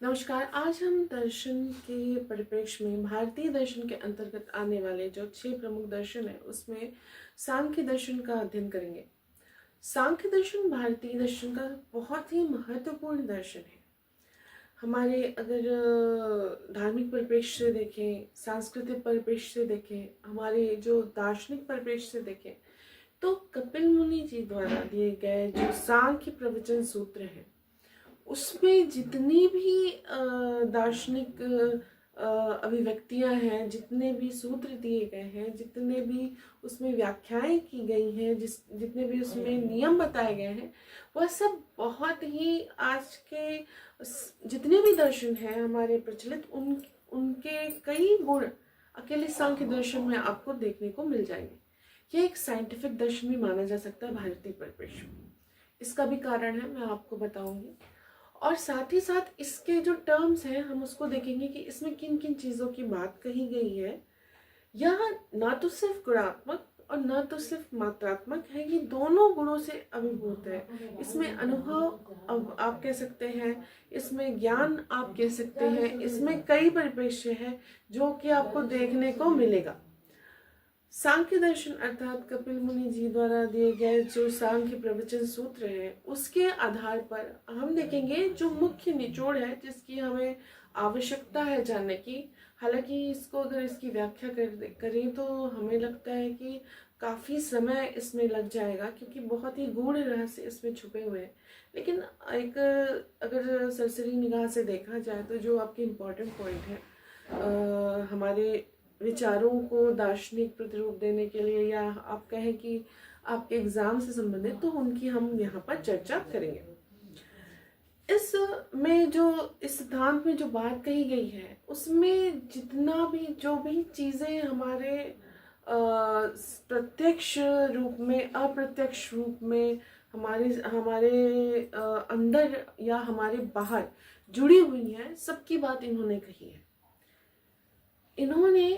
नमस्कार। आज हम दर्शन के परिप्रेक्ष्य में भारतीय दर्शन के अंतर्गत आने वाले जो 6 प्रमुख दर्शन है उसमें सांख्य दर्शन का अध्ययन करेंगे। सांख्य दर्शन भारतीय दर्शन का बहुत ही महत्वपूर्ण दर्शन है। हमारे अगर धार्मिक परिप्रेक्ष्य से देखें, सांस्कृतिक परिप्रेक्ष्य से देखें, हमारे जो दार्शनिक परिप्रेक्ष्य से देखें, तो कपिल मुनि जी द्वारा दिए गए जो सांख्य प्रवचन सूत्र हैं उसमें जितनी भी दार्शनिक अभिव्यक्तियां हैं, जितने भी सूत्र दिए गए हैं, जितने भी उसमें व्याख्याएं की गई हैं, जितने भी उसमें नियम बताए गए हैं, वह सब बहुत ही आज के जितने भी दर्शन हैं हमारे प्रचलित उनके कई गुण अकेले सांख्य दर्शन में आपको देखने को मिल जाएंगे। यह एक साइंटिफिक दर्शन भी माना जा सकता है भारतीय परिप्रेक्ष्य में। इसका भी कारण है, मैं आपको बताऊंगी। और साथ ही साथ इसके जो टर्म्स हैं हम उसको देखेंगे कि इसमें किन किन चीज़ों की बात कही गई है। यह ना तो सिर्फ गुणात्मक और न तो सिर्फ मात्रात्मक है, ये दोनों गुणों से अभिभूत है। इसमें अनुभव अब आप कह सकते हैं, इसमें ज्ञान आप कह सकते हैं, इसमें कई परिप्रेक्ष्य है जो कि आपको देखने को मिलेगा। सांख्य दर्शन अर्थात कपिल मुनि जी द्वारा दिए गए जो सांख्य प्रवचन सूत्र है उसके आधार पर हम देखेंगे जो मुख्य निचोड़ है जिसकी हमें आवश्यकता है जानने की। हालांकि इसको अगर इसकी व्याख्या करें तो हमें लगता है कि काफ़ी समय इसमें लग जाएगा, क्योंकि बहुत ही गूढ़ रहस्य इसमें छुपे हुए हैं। लेकिन एक अगर सरसरी निगाह से देखा जाए तो जो आपके इम्पोर्टेंट पॉइंट है हमारे विचारों को दार्शनिक प्रतिरूप देने के लिए, या आप कहें कि आपके एग्जाम से संबंधित, तो उनकी हम यहाँ पर चर्चा करेंगे। इस में जो इस सिद्धांत में जो बात कही गई है उसमें जितना भी जो भी चीज़ें हमारे प्रत्यक्ष रूप में, अप्रत्यक्ष रूप में, हमारे हमारे अंदर या हमारे बाहर जुड़ी हुई हैं, सबकी बात इन्होंने कही है। इन्होंने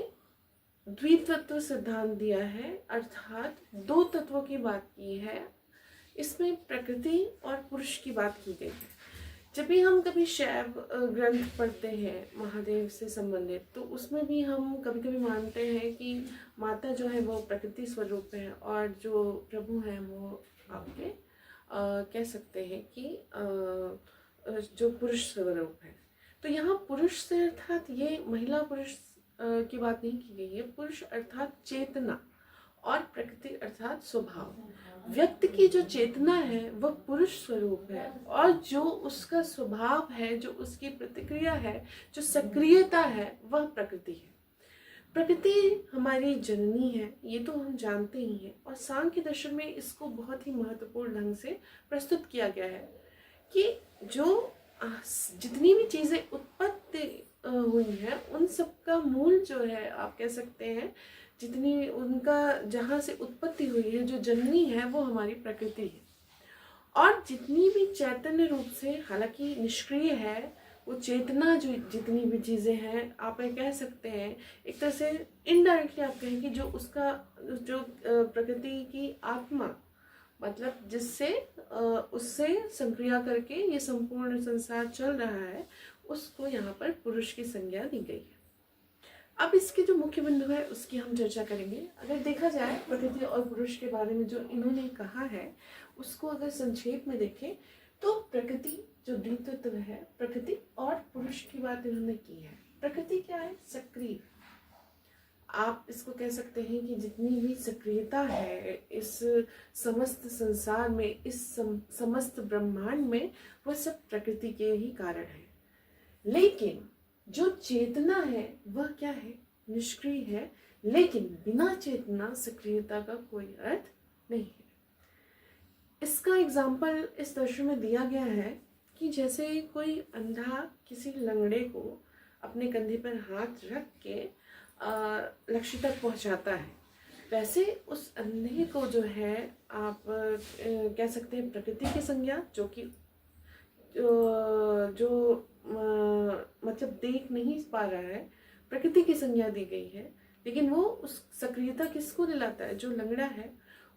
द्वितत्व सिद्धांत दिया है, अर्थात दो तत्वों की बात की है। इसमें प्रकृति और पुरुष की बात की गई है। जब भी हम कभी शैव ग्रंथ पढ़ते हैं महादेव से संबंधित, तो उसमें भी हम कभी कभी मानते हैं कि माता जो है वो प्रकृति स्वरूप है और जो प्रभु हैं वो आपके कह सकते हैं कि जो पुरुष स्वरूप है। तो यहाँ पुरुष से अर्थात ये महिला पुरुष की बात नहीं की गई है। पुरुष अर्थात चेतना और प्रकृति अर्थात स्वभाव। व्यक्ति की जो चेतना है वह पुरुष स्वरूप है और जो उसका स्वभाव है, जो उसकी प्रतिक्रिया है, जो सक्रियता है, वह प्रकृति है। प्रकृति हमारी जननी है, ये तो हम जानते ही हैं। और सांख्य दर्शन में इसको बहुत ही महत्वपूर्ण ढंग से प्रस्तुत किया गया है कि जो जितनी भी चीज़ें उत्पत्ति हुई है उन सब का मूल जो है, आप कह सकते हैं, जितनी उनका जहाँ से उत्पत्ति हुई है, जो जननी है, वो हमारी प्रकृति है। और जितनी भी चैतन्य रूप से, हालांकि निष्क्रिय है, वो चेतना जो जितनी भी चीज़ें हैं, आप ये कह सकते हैं एक तरह से इनडायरेक्टली आप कहें कि जो उसका जो प्रकृति की आत्मा, मतलब जिससे उससे संक्रिया करके ये संपूर्ण संसार चल रहा है, उसको यहाँ पर पुरुष की संज्ञा दी गई है। अब इसके जो मुख्य बिंदु है उसकी हम चर्चा करेंगे। अगर देखा जाए प्रकृति और पुरुष के बारे में जो इन्होंने कहा है उसको अगर संक्षेप में देखें तो प्रकृति जो द्वित्व है, प्रकृति और पुरुष की बात इन्होंने की है। प्रकृति क्या है? सक्रिय। आप इसको कह सकते हैं कि जितनी भी सक्रियता है इस समस्त संसार में, इस समस्त ब्रह्मांड में, वह सब प्रकृति के ही कारण है। लेकिन जो चेतना है वह क्या है? निष्क्रिय है। लेकिन बिना चेतना सक्रियता का कोई अर्थ नहीं है। इसका एग्जाम्पल इस दर्शन में दिया गया है कि जैसे कोई अंधा किसी लंगड़े को अपने कंधे पर हाथ रख के लक्ष्य तक पहुंचाता है, वैसे उस अंधे को जो है आप कह सकते हैं प्रकृति की संज्ञा, जो कि जो मतलब देख नहीं पा रहा है, प्रकृति की संज्ञा दी गई है। लेकिन वो उस सक्रियता किसको दिलाता है? जो लंगड़ा है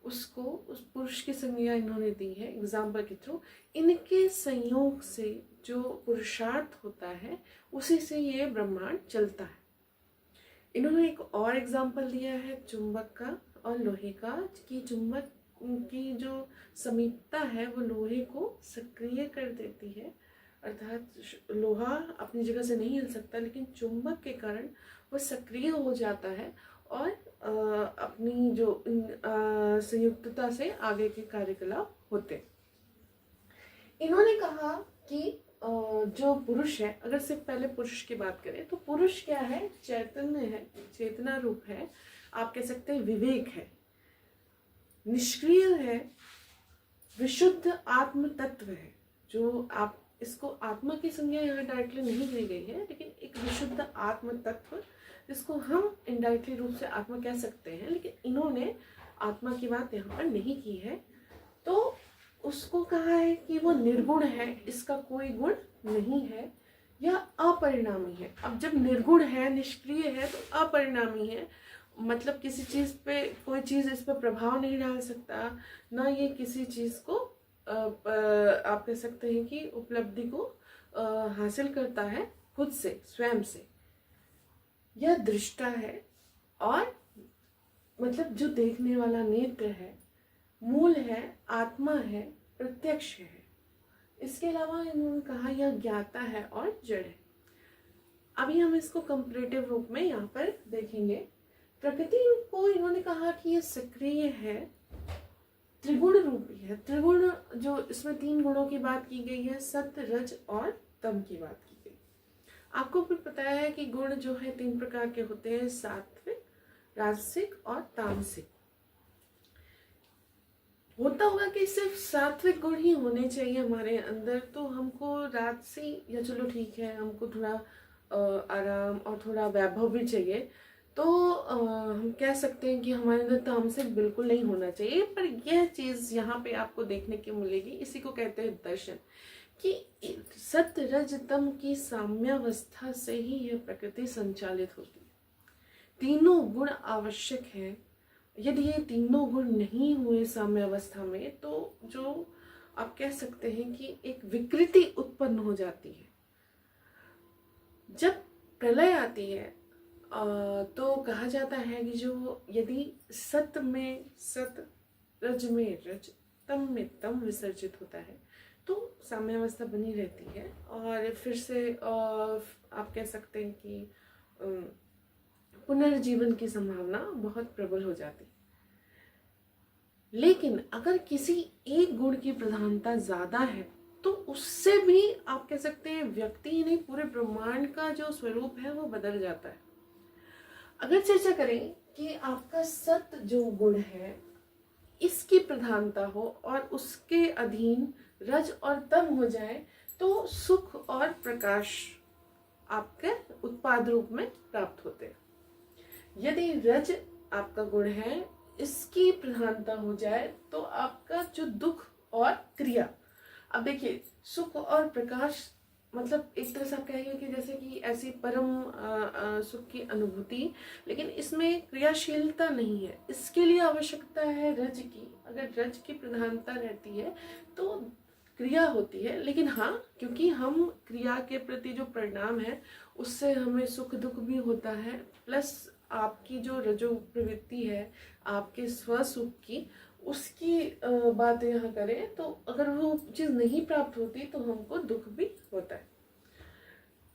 उसको उस पुरुष की संज्ञा इन्होंने दी है एग्जाम्पल के थ्रू। इनके संयोग से जो पुरुषार्थ होता है उसी से ये ब्रह्मांड चलता है। इन्होंने एक और एग्जाम्पल दिया है चुंबक का और लोहे का, कि चुंबक की जो समीपता है वो लोहे को सक्रिय कर देती है, अर्थात लोहा अपनी जगह से नहीं हिल सकता, लेकिन चुंबक के कारण वो सक्रिय हो जाता है और अपनी जो संयुक्तता से आगे के कार्यकलाप होते हैं। इन्होंने कहा कि जो पुरुष है, अगर सिर्फ पहले पुरुष की बात करें तो पुरुष क्या है, चैतन्य है, चेतना रूप है, आप कह सकते हैं विवेक है, निष्क्रिय है, विशुद्ध आत्म तत्व है। जो आप इसको आत्मा की संज्ञा यहाँ डायरेक्टली नहीं दी गई है, लेकिन एक विशुद्ध आत्म तत्व जिसको हम इनडायरेक्टली रूप से आत्मा कह सकते हैं, लेकिन इन्होंने आत्मा की बात यहाँ पर नहीं की है। तो उसको कहा है कि वो निर्गुण है, इसका कोई गुण नहीं है या अपरिणामी है। अब जब निर्गुण है, निष्क्रिय है, तो अपरिणामी है, मतलब किसी चीज पे कोई चीज इस पर प्रभाव नहीं डाल सकता, ना ये किसी चीज को आप कह सकते हैं कि उपलब्धि को हासिल करता है खुद से, स्वयं से। यह दृष्टा है और मतलब जो देखने वाला नेत्र है, मूल है, आत्मा है, प्रत्यक्ष है। इसके अलावा इन्होंने कहा यह ज्ञाता है और जड़ है। अभी हम इसको कंपैरेटिव रूप में यहाँ पर देखेंगे। प्रकृति को इन्होंने कहा कि यह सक्रिय है, त्रिगुण रूपी है। त्रिगुण जो इसमें 3 गुणों की बात की गई है, सत्य, रज और तम की बात की गई। आपको भी पता है कि गुण जो है 3 प्रकार के होते हैं, सात्विक, राजसिक और तामसिक। होता होगा कि सिर्फ सात्विक गुण ही होने चाहिए हमारे अंदर, तो हमको राजसी या चलो ठीक है, हमको थोड़ा आराम और थोड़ा वैभव भी चाहिए, तो हम कह सकते हैं कि हमारे अंदर तामसिक बिल्कुल नहीं होना चाहिए। पर यह चीज यहाँ पे आपको देखने की मिलेगी, इसी को कहते हैं दर्शन, कि सत्य रज तम की साम्यावस्था से ही यह प्रकृति संचालित होती है। तीनों गुण आवश्यक है। यदि ये तीनों गुण नहीं हुए साम्यावस्था में, तो जो आप कह सकते हैं कि एक विकृति उत्पन्न हो जाती है। जब प्रलय आती है तो कहा जाता है कि जो यदि सत में सत, रज में रज, तम में तम विसर्जित होता है, तो साम्यावस्था बनी रहती है और फिर से आप कह सकते हैं कि पुनर्जीवन की संभावना बहुत प्रबल हो जाती है। लेकिन अगर किसी एक गुण की प्रधानता ज्यादा है, तो उससे भी आप कह सकते हैं व्यक्ति ही नहीं, पूरे ब्रह्मांड का जो स्वरूप है वो बदल जाता है। अगर चर्चा करें कि आपका सत्य जो गुण है इसकी प्रधानता हो और उसके अधीन रज और तम हो जाए, तो सुख और प्रकाश आपके उत्पाद रूप में प्राप्त होते हैं। यदि रज आपका गुण है, इसकी प्रधानता हो जाए, तो आपका जो दुख और क्रिया, अब देखिए सुख और प्रकाश मतलब एक तरह से आप कहेंगे कि जैसे कि ऐसी परम सुख की अनुभूति, लेकिन इसमें क्रियाशीलता नहीं है। इसके लिए आवश्यकता है रज की। अगर रज की प्रधानता रहती है तो क्रिया होती है, लेकिन हाँ, क्योंकि हम क्रिया के प्रति जो परिणाम है उससे हमें सुख दुख भी होता है, प्लस आपकी जो रजो प्रवृत्ति है आपके स्वसुख की, उसकी बात यहाँ करें तो अगर वो चीज नहीं प्राप्त होती तो हमको दुख भी होता है।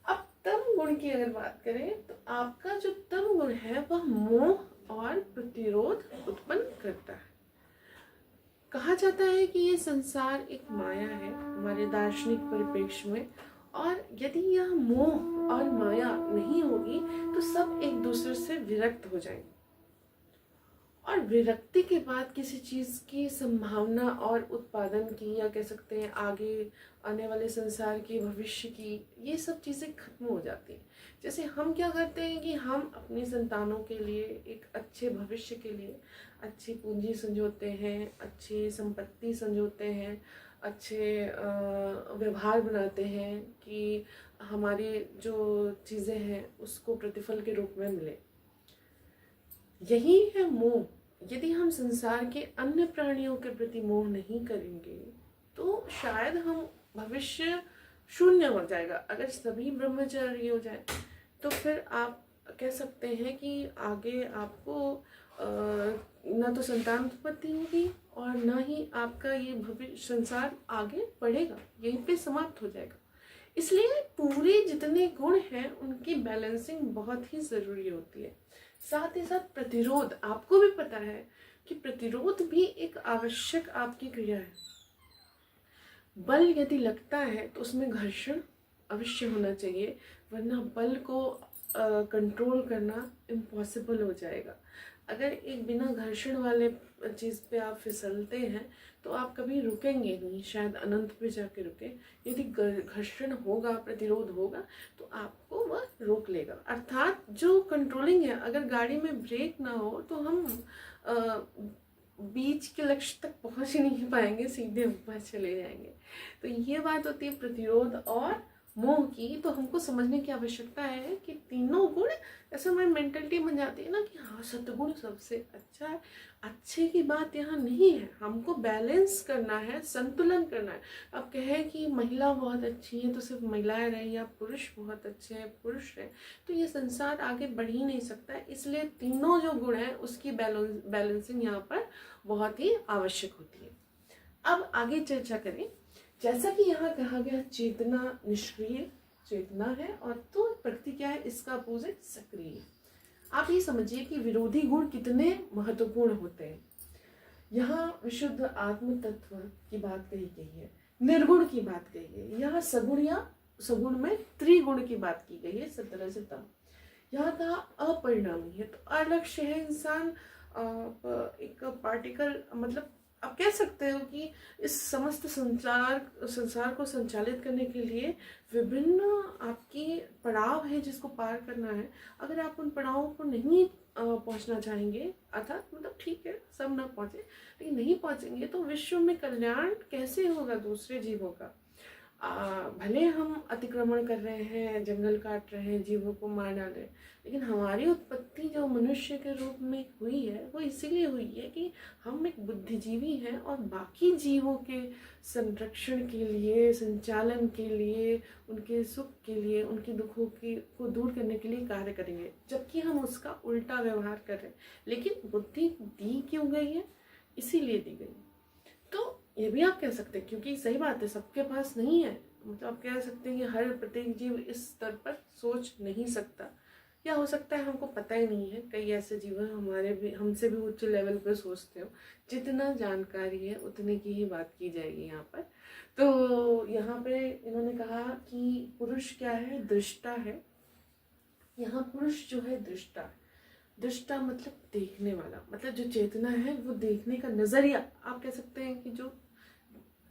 अब तम गुण की अगर बात करें तो आपका जो तम गुण है वह मोह और प्रतिरोध उत्पन्न करता है। कहा जाता है कि ये संसार एक माया है हमारे दार्शनिक परिप्रेक्ष्य में, और यदि यह मोह और माया नहीं होगी तो सब एक दूसरे से विरक्त हो जाएंगे, और विरक्ति के बाद किसी चीज की संभावना और उत्पादन की, या कह सकते हैं आगे आने वाले संसार की, भविष्य की, ये सब चीजें खत्म हो जाती हैं। जैसे हम क्या करते हैं कि हम अपनी संतानों के लिए एक अच्छे भविष्य के लिए अच्छी पूंजी संजोते हैं, अच्छी संपत्ति संजोते हैं, अच्छे व्यवहार बनाते हैं कि हमारी जो चीजें हैं उसको प्रतिफल के रूप में मिले। यही है मोह यदि हम संसार के अन्य प्राणियों के प्रति मोह नहीं करेंगे तो शायद हम भविष्य शून्य हो जाएगा। अगर सभी ब्रह्मचारी हो जाए तो फिर आप कह सकते हैं कि आगे आपको ना तो संतान उत्पत्ति होगी और ना ही आपका ये भविष्य संसार आगे बढ़ेगा, यहीं पे समाप्त हो जाएगा। इसलिए पूरे जितने गुण हैं उनकी बैलेंसिंग बहुत ही ज़रूरी होती है। साथ ही साथ प्रतिरोध, आपको भी पता है कि प्रतिरोध भी एक आवश्यक आपकी क्रिया है। बल यदि लगता है तो उसमें घर्षण अवश्य होना चाहिए, वरना बल को कंट्रोल करना इम्पॉसिबल हो जाएगा। अगर एक बिना घर्षण वाले चीज़ पे आप फिसलते हैं तो आप कभी रुकेंगे नहीं, शायद अनंत पे जाके रुके। यदि घर्षण होगा, प्रतिरोध होगा तो आपको वह रोक लेगा। अर्थात जो कंट्रोलिंग है, अगर गाड़ी में ब्रेक ना हो तो हम बीच के लक्ष्य तक पहुंच ही नहीं पाएंगे, सीधे ऊपर चले जाएंगे। तो ये बात होती है प्रतिरोध और मोह की। तो हमको समझने की आवश्यकता है कि तीनों गुण, ऐसा हमारी मेंटलिटी बन जाती है ना कि हाँ सतगुण सबसे अच्छा है। अच्छे की बात यहाँ नहीं है, हमको बैलेंस करना है, संतुलन करना है। अब कहें कि महिला बहुत अच्छी है तो सिर्फ महिलाएं रहे, या पुरुष बहुत अच्छे हैं पुरुष रहे, तो ये संसार आगे बढ़ ही नहीं सकता। इसलिए तीनों जो गुण हैं उसकी बैलेंसिंग यहाँ पर बहुत ही आवश्यक होती है। अब आगे चर्चा करें। जैसा कि यहाँ कहा गया चेतना निष्क्रिय चेतना है और तो प्रकृति क्या है, इसका अपोजिट सक्रिय। आप ये समझिए कि विरोधी गुण कितने महत्वपूर्ण होते हैं। यहाँ विशुद्ध आत्म तत्व की बात कही गई है, निर्गुण की बात कही है, यहाँ सगुण या सगुण में त्रिगुण की बात की गई है, सत्रह से तम। यहाँ कहा अपरिणामी है, तो अलक्ष्य है इंसान, एक पार्टिकल, मतलब आप कह सकते हो कि इस समस्त संसार को संचालित करने के लिए विभिन्न आपकी पड़ाव है जिसको पार करना है। अगर आप उन पड़ावों को नहीं पहुंचना चाहेंगे, अर्थात मतलब ठीक है सब ना पहुंचे, लेकिन नहीं पहुंचेंगे तो विश्व में कल्याण कैसे होगा दूसरे जीवों का। भले हम अतिक्रमण कर रहे हैं, जंगल काट रहे हैं, जीवों को मार डाल रहे हैं, लेकिन हमारी उत्पत्ति जो मनुष्य के रूप में हुई है वो इसीलिए हुई है कि हम एक बुद्धिजीवी हैं और बाकी जीवों के संरक्षण के लिए, संचालन के लिए, उनके सुख के लिए, उनके दुखों को दूर करने के लिए कार्य करेंगे, जबकि हम उसका उल्टा व्यवहार कर रहे हैं। लेकिन बुद्धि दी क्यों गई है? इसीलिए दी गई। तो ये भी आप कह सकते हैं, क्योंकि सही बात है सबके पास नहीं है, मतलब आप कह सकते हैं कि हर प्रत्येक जीव इस स्तर पर सोच नहीं सकता, या हो सकता है हमको पता ही नहीं है। कई ऐसे जीव हैं हमारे भी, हमसे भी उच्च लेवल पर सोचते हो। जितना जानकारी है उतने की ही बात की जाएगी यहाँ पर। तो यहाँ पे इन्होंने कहा कि पुरुष क्या है? दृष्टा है। यहाँ पुरुष जो है दृष्टा है। दृष्टा मतलब देखने वाला, मतलब जो चेतना है वो देखने का नजरिया, आप कह सकते हैं कि जो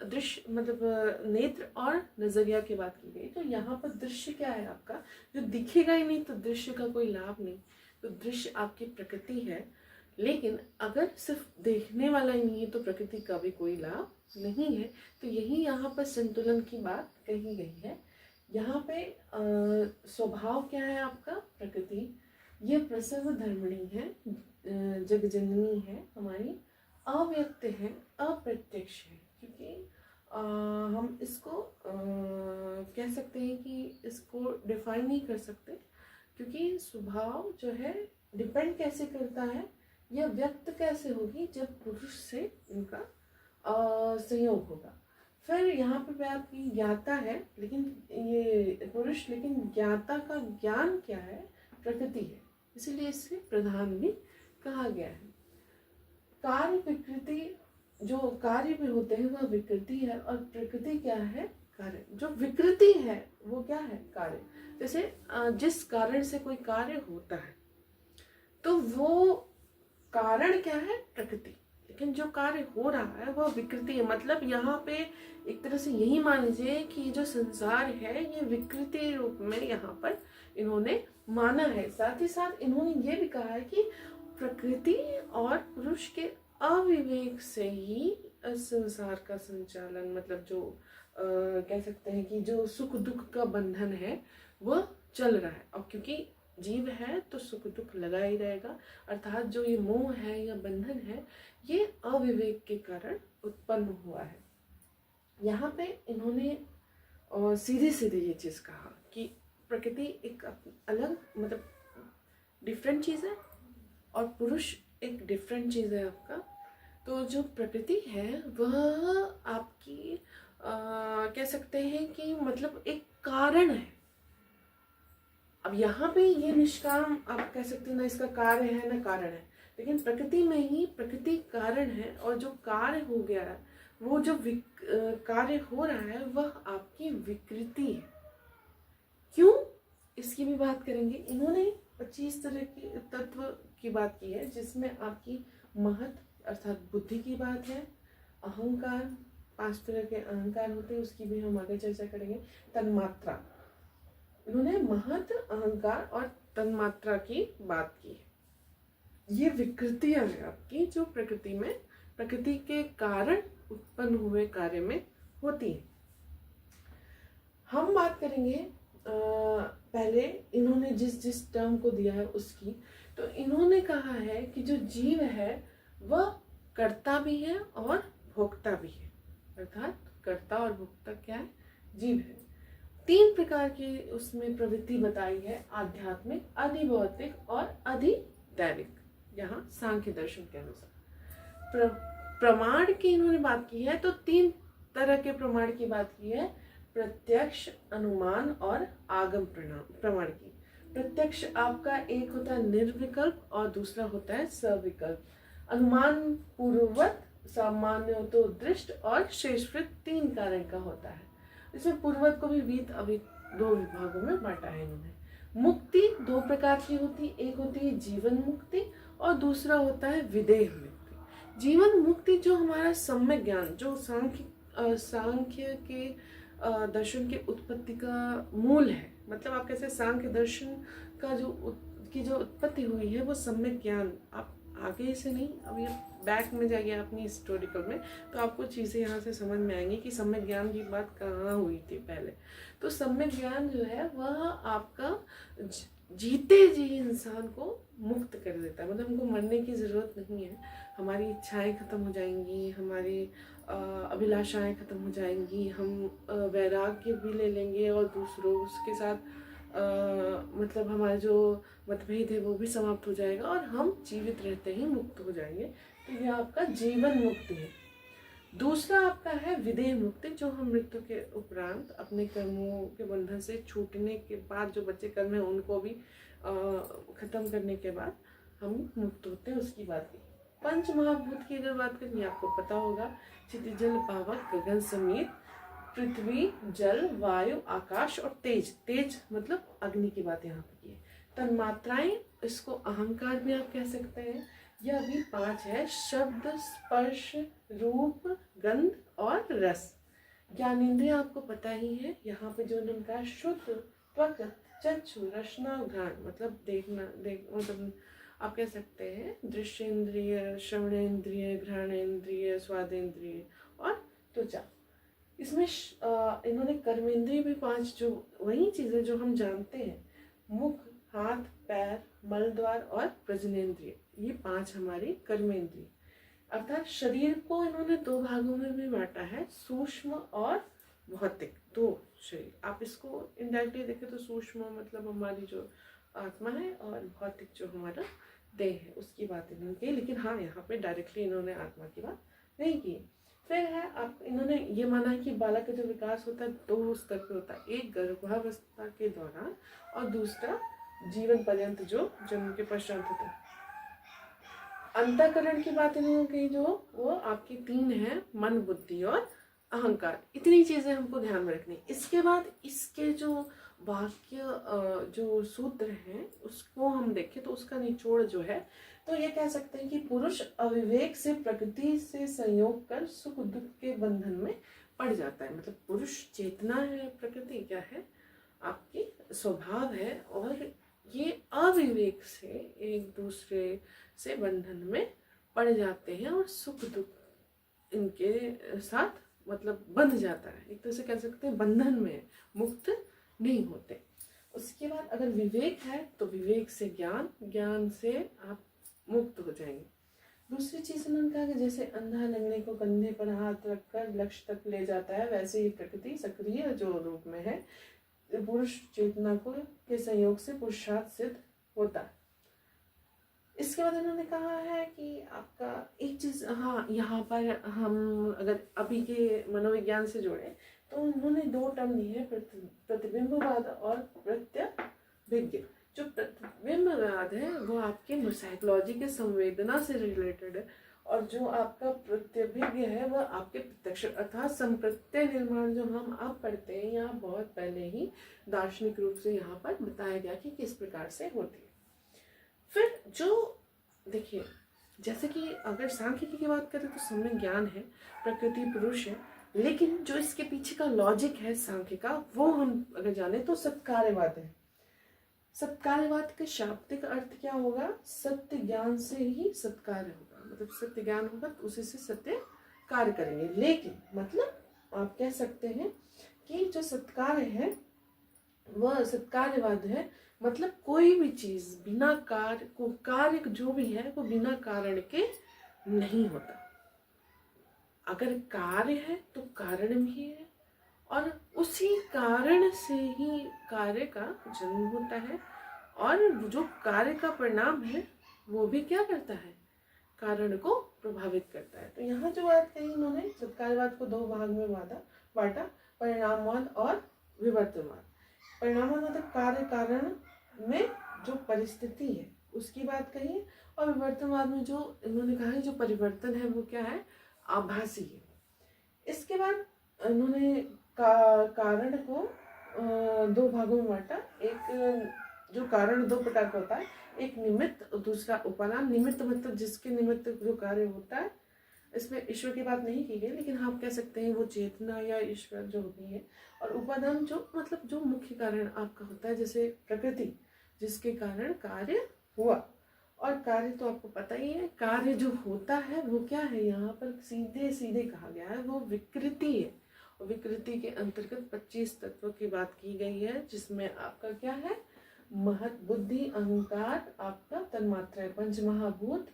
दृश्य, मतलब नेत्र और नजरिया की बात की गई। तो यहाँ पर दृश्य क्या है आपका? जो दिखेगा ही नहीं तो दृश्य का कोई लाभ नहीं। तो दृश्य आपकी प्रकृति है, लेकिन अगर सिर्फ देखने वाला ही नहीं है तो प्रकृति का भी कोई लाभ नहीं है। तो यही यहाँ पर संतुलन की बात कही गई है। यहाँ पे स्वभाव क्या है आपका? प्रकृति। ये प्रसव धर्मिणी है, जगजननी है हमारी, अव्यक्त है, अप्रत्यक्ष है। क्योंकि हम इसको कह सकते हैं कि इसको डिफाइन नहीं कर सकते, क्योंकि स्वभाव जो है डिपेंड कैसे करता है, यह व्यक्त कैसे होगी जब पुरुष से इनका संयोग होगा। फिर यहाँ पे बात की ज्ञाता है, लेकिन ये पुरुष, लेकिन ज्ञाता का ज्ञान क्या है? प्रकृति है, इसीलिए इसे प्रधान भी कहा गया है। कार्य विकृति, जो कार्य भी होते हैं वह विकृति है, और प्रकृति क्या है? कार्य। जो विकृति है वो क्या है? कार्य। जैसे जिस कारण से कोई कार्य होता है तो वो कारण क्या है? प्रकृति। लेकिन जो कार्य हो रहा है वह विकृति है। मतलब यहाँ पे एक तरह से यही मान लीजिए कि जो संसार है ये विकृति रूप में यहाँ पर इन्होंने माना है। साथ ही साथ इन्होंने ये भी कहा है कि प्रकृति और पुरुष के अविवेक से ही संसार का संचालन, मतलब जो कह सकते हैं कि जो सुख दुख का बंधन है वह चल रहा है। और क्योंकि जीव है तो सुख दुख लगा ही रहेगा। अर्थात जो ये मोह है या बंधन है, ये अविवेक के कारण उत्पन्न हुआ है। यहाँ पे इन्होंने सीधे सीधे ये चीज़ कहा कि प्रकृति एक अलग मतलब डिफरेंट चीज़ है और पुरुष एक डिफरेंट चीज़ है आपका। तो जो प्रकृति है वह आपकी कह सकते हैं कि मतलब एक कारण है। अब यहाँ पे ये निष्काम आप कह सकते हैं, ना इसका कार्य है ना कारण है, लेकिन प्रकृति में ही प्रकृति कारण है और जो कार्य हो गया है, वो जो कार्य हो रहा है वह आपकी विकृति है। क्यों, इसकी भी बात करेंगे। इन्होंने 25 तरह के तत्व की बात की है, जिसमें आपकी महत अर्थात बुद्धि की बात है, अहंकार, 5 तरह के अहंकार होते हैं, उसकी भी हम आगे चर्चा करेंगे। तन्मात्रा, इन्होंने महत, अहंकार और तन्मात्रा की बात की है। ये विकृतियां हैं आपकी जो प्रकृति में, प्रकृति के कारण उत्पन्न हुए कार्य में होती है। हम बात करेंगे पहले इन्होंने जिस जिस टर्म को दिया है उसकी। तो इन्होंने कहा है कि जो जीव है वह कर्ता भी है और भोक्ता भी है। अर्थात कर्ता और भोक्ता क्या है, जीव है। 3 प्रकार की उसमें प्रवृत्ति बताई है, आध्यात्मिक, अधिभौतिक और अधिदैविक, यहाँ सांख्य दर्शन के अनुसार। प्रमाण की इन्होंने बात की है तो 3 तरह के प्रमाण की बात की है, प्रत्यक्ष, अनुमान और आगम प्रमाण की। प्रत्यक्ष आपका एक होता है निर्विकल्प और दूसरा होता है सविकल्प। अनुमान पूर्ववत, सामान्य तो दृष्ट और शेषकृत 3 कारण का होता है। इसमें पूर्ववत को भी विद अविद 2 विभागों में बांटा है इन्होंने। मुक्ति 2 प्रकार की होती, एक होती है जीवन मुक्ति और दूसरा होता है विदेह मुक्ति। जीवन मुक्ति जो हमारा सम्यक ज्ञान, जो सांख्य के दर्शन के उत्पत्ति का मूल है, मतलब आप कैसे सांख्य दर्शन का जो उत्पत्ति हुई है वो सम्यक ज्ञान। आप आगे से नहीं, अभी बैक में जाइए अपनी हिस्टोरिकल में, तो आपको चीज़ें यहाँ से समझ में आएंगी कि सम्यक ज्ञान की बात कहाँ हुई थी पहले। तो सम्यक ज्ञान जो है वह आपका जीते जी इंसान को मुक्त कर देता है। मतलब हमको मरने की ज़रूरत नहीं है, हमारी इच्छाएं खत्म हो जाएंगी, हमारी अभिलाषाएं खत्म हो जाएंगी, हम वैराग्य भी ले लेंगे और दूसरों उसके साथ मतलब हमारा जो मतभेद है वो भी समाप्त हो जाएगा और हम जीवित रहते ही मुक्त हो जाएंगे। तो यह आपका जीवन मुक्ति है। दूसरा आपका है विदेह मुक्ति, जो हम मृत्यु के उपरांत अपने कर्मों के बंधन से छूटने के बाद जो बच्चे कर्म है उनको भी खत्म करने के बाद हम मुक्त होते हैं, उसकी बात की। पंच महाभूत की अगर बात करें, आपको पता होगा, क्षितिज, जल, पावक, गगन समेत, पृथ्वी, जल, वायु, आकाश और तेज। तेज मतलब अग्नि की बात यहाँ पे की है। तन्मात्राएं, इसको अहंकार भी आप कह सकते हैं। यह भी 5 है, शब्द, स्पर्श, रूप, गंध और रस। ज्ञानेंद्रिय आपको पता ही है, यहाँ पे जो उनका शुद्ध, त्वक, चक्षु, रसना, घ्राण मतलब देखना, मतलब आप कह सकते हैं दृश्येंद्रिय, श्रवणेंद्रिय, घ्राणेंद्रिय, स्वादेंद्रिय और त्वचा। इसमें इन्होंने कर्मेंद्रिय भी 5, जो वही चीज़ें जो हम जानते हैं, मुख, हाथ, पैर, मलद्वार और प्रजनेंद्रिय, ये 5 हमारी कर्मेंद्रिय। अर्थात शरीर को इन्होंने 2 भागों में भी बांटा है, सूक्ष्म और भौतिक, 2 शरीर। आप इसको इनडायरेक्टली देखें तो सूक्ष्म मतलब हमारी जो आत्मा है और भौतिक जो हमारा देह है उसकी बात इन्होंने की, लेकिन हाँ यहाँ पे डायरेक्टली इन्होंने आत्मा की बात नहीं की। फिर है आप, इन्होंने ये माना है कि बालक का जो विकास होता है 2 स्तर पे होता है, एक गर्भावस्था के दौरान और दूसरा जीवन पर्यंत जो जन्म के पश्चात होता है। अंतःकरण की बात इन्होंने कही, जो वो आपकी 3 है, मन, बुद्धि और अहंकार। इतनी चीजें हमको ध्यान में रखनी। इसके बाद इसके जो वाक्य जो सूत्र हैं उसको हम देखें तो उसका निचोड़ जो है, तो ये कह सकते हैं कि पुरुष अविवेक से प्रकृति से संयोग कर सुख दुख के बंधन में पड़ जाता है। मतलब पुरुष चेतना है, प्रकृति क्या है, आपकी स्वभाव है, और ये अविवेक से एक दूसरे से बंधन में पड़ जाते हैं और सुख दुख इनके साथ मतलब बंध जाता है। एक तरह से कह सकते हैं बंधन में मुक्त नहीं होते। उसके बाद अगर विवेक है तो विवेक से ज्ञान, ज्ञान से आप मुक्त हो जाएंगे। दूसरी चीज उन्होंने कहा कि जैसे अंधा लंगड़े को कंधे पर हाथ रखकर लक्ष्य तक ले जाता है, वैसे ही प्रकृति सक्रिय जो रूप में है पुरुष चेतना को के संयोग से पुरुषार्थ सिद्ध होता है। इसके बाद उन्होंने कहा है कि आपका एक चीज, हाँ यहाँ पर हम अगर अभी के मनोविज्ञान से जोड़े तो उन्होंने दो टर्म दी है, प्रतिबिंबवाद और प्रत्यभिज्ञ। जो प्रतिबिंबवाद है वो आपके साइकोलॉजी के संवेदना से रिलेटेड है, और जो आपका प्रत्यभिज्ञ है वह आपके प्रत्यक्ष अर्थात संप्रत्यय निर्माण जो हम आप पढ़ते हैं यहाँ बहुत पहले ही दार्शनिक रूप से यहाँ पर बताया गया कि किस प्रकार से होती है। फिर जो देखिए, जैसे कि अगर सांख्यिकी की बात करें तो समय ज्ञान है, प्रकृति पुरुष है, लेकिन जो इसके पीछे का लॉजिक है सांख्य का वो हम अगर जाने तो सत्कार्यवाद है। सत्कार्यवाद का शाब्दिक अर्थ क्या होगा? सत्य ज्ञान से ही सत्कार्य होगा, मतलब सत्य ज्ञान होगा तो उसी से सत्य कार्य करेंगे। लेकिन मतलब आप कह सकते हैं कि जो सत्कार्य है वह सत्कार्यवाद है, मतलब कोई भी चीज बिना कार्य को, कार्य जो भी है वो बिना कारण के नहीं होता। अगर कार्य है तो कारण भी है, और उसी कारण से ही कार्य का जन्म होता है, और जो कार्य का परिणाम है वो भी क्या करता है? कारण को प्रभावित करता है। तो यहाँ जो बात कही इन्होंने, सत्कार्यवाद को दो भाग में बांटा, परिणामवाद और विवर्तनवाद। परिणामवाद मतलब कार्य कारण में जो परिस्थिति है उसकी बात कही है, और विवर्तनवाद में जो इन्होंने कहा है जो परिवर्तन है वो क्या है? आभासी है। इसके बाद इन्होंने कारण को दो भागों में बांटा। एक जो कारण दो प्रकार का होता है, एक निमित्त और दूसरा उपादान। निमित्त मतलब जिसके निमित्त जो कार्य होता है, इसमें ईश्वर की बात नहीं की गई, लेकिन आप कह सकते हैं वो चेतना या ईश्वर जो होती है। और उपादान जो मतलब जो मुख्य कारण आपका होता है, जैसे प्रकृति जिसके कारण कार्य हुआ। और कार्य तो आपको पता ही है, कार्य जो होता है वो क्या है? यहाँ पर सीधे सीधे कहा गया है वो विकृति है, और विकृति के अंतर्गत 25 तत्वों की बात की गई है, जिसमें आपका क्या है? महत बुद्धि अहंकार, आपका तन्मात्रा है, पंच महाभूत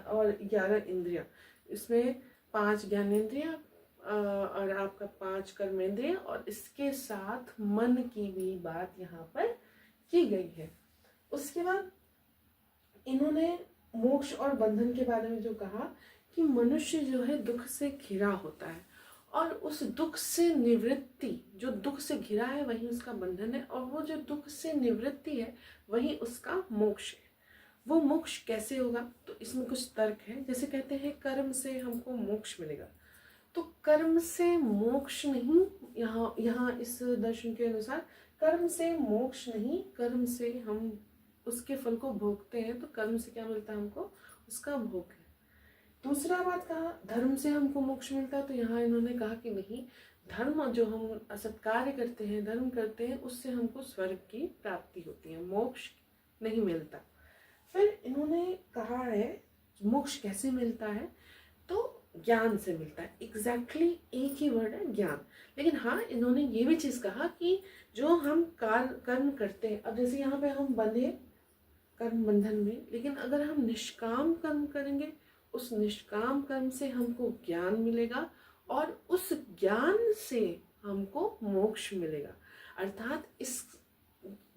और 11 इंद्रिया। इसमें 5 ज्ञानेंद्रिया और आपका 5 कर्मेंद्रिय, और इसके साथ मन की भी बात यहाँ पर की गई है। उसके बाद इन्होंने मोक्ष और बंधन के बारे में जो कहा कि मनुष्य जो है दुख से घिरा होता है, और उस दुख से निवृत्ति, जो दुख से घिरा है वही उसका बंधन है, और वो जो दुख से निवृत्ति है वही उसका मोक्ष है। वो मोक्ष कैसे होगा? तो इसमें कुछ तर्क है। जैसे कहते हैं कर्म से हमको मोक्ष मिलेगा, तो कर्म से मोक्ष नहीं, यहाँ इस दर्शन के अनुसार कर्म से मोक्ष नहीं, कर्म से हम उसके फल को भोगते हैं, तो कर्म से क्या मिलता है हमको? उसका भोग है। दूसरा बात कहा धर्म से हमको मोक्ष मिलता है, तो यहाँ इन्होंने कहा कि नहीं, धर्म जो हम सत्कार्य करते हैं, धर्म करते हैं, उससे हमको स्वर्ग की प्राप्ति होती है, मोक्ष नहीं मिलता। फिर इन्होंने कहा है मोक्ष कैसे मिलता है? तो ज्ञान से मिलता है। एग्जैक्टली एक ही वर्ड है, ज्ञान। लेकिन हाँ, इन्होंने ये भी चीज कहा कि जो हम कर्म करते हैं, अब जैसे यहाँ पे हम बंधे कर्म बंधन में, लेकिन अगर हम निष्काम कर्म करेंगे, उस निष्काम कर्म से हमको ज्ञान मिलेगा, और उस ज्ञान से हमको मोक्ष मिलेगा। अर्थात इस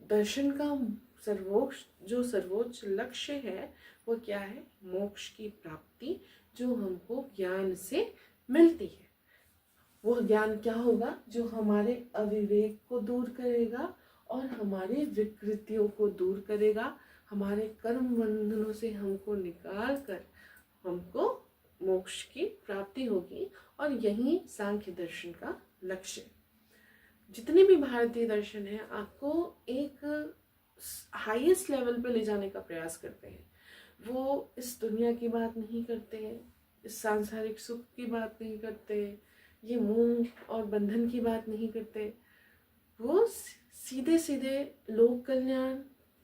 दर्शन का सर्वोच्च लक्ष्य है वो क्या है? मोक्ष की प्राप्ति, जो हमको ज्ञान से मिलती है। वो ज्ञान क्या होगा? जो हमारे अविवेक को दूर करेगा और हमारे विकृतियों को दूर करेगा, हमारे कर्म बंधनों से हमको निकाल कर हमको मोक्ष की प्राप्ति होगी। और यही सांख्य दर्शन का लक्ष्य। जितने भी भारतीय दर्शन है आपको एक हाईएस्ट लेवल पे ले जाने का प्रयास करते हैं। वो इस दुनिया की बात नहीं करते हैं, इस सांसारिक सुख की बात नहीं करते, ये मोह और बंधन की बात नहीं करते। वो सीधे सीधे लोक कल्याण,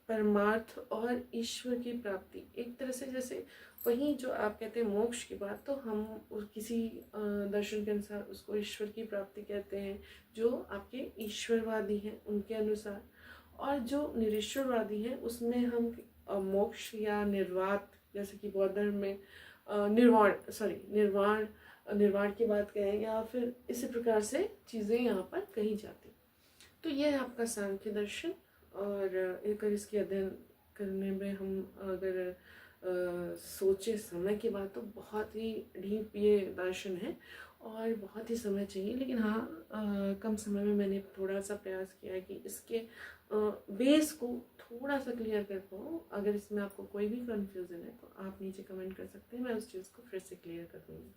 परमार्थ और ईश्वर की प्राप्ति, एक तरह से जैसे वही जो आप कहते हैं मोक्ष की बात, तो हम किसी दर्शन के अनुसार उसको ईश्वर की प्राप्ति कहते हैं, जो आपके ईश्वरवादी हैं उनके अनुसार। और जो निरीश्वरवादी है उसमें हम मोक्ष या निर्वात, जैसे कि बौद्ध धर्म में निर्वाण की बात करें, या फिर इसी प्रकार से चीज़ें यहाँ पर कही जाती। तो यह है आपका सांख्य दर्शन। और अगर इसके अध्ययन करने में हम अगर सोचे समय की बात, तो बहुत ही डीप ये दर्शन है और बहुत ही समय चाहिए। लेकिन हाँ, कम समय में मैंने थोड़ा सा प्रयास किया है कि इसके बेस को थोड़ा सा क्लियर कर पाऊँ। अगर इसमें आपको कोई भी कंफ्यूजन है तो आप नीचे कमेंट कर सकते हैं, मैं उस चीज़ को फिर से क्लियर कर दूँगी।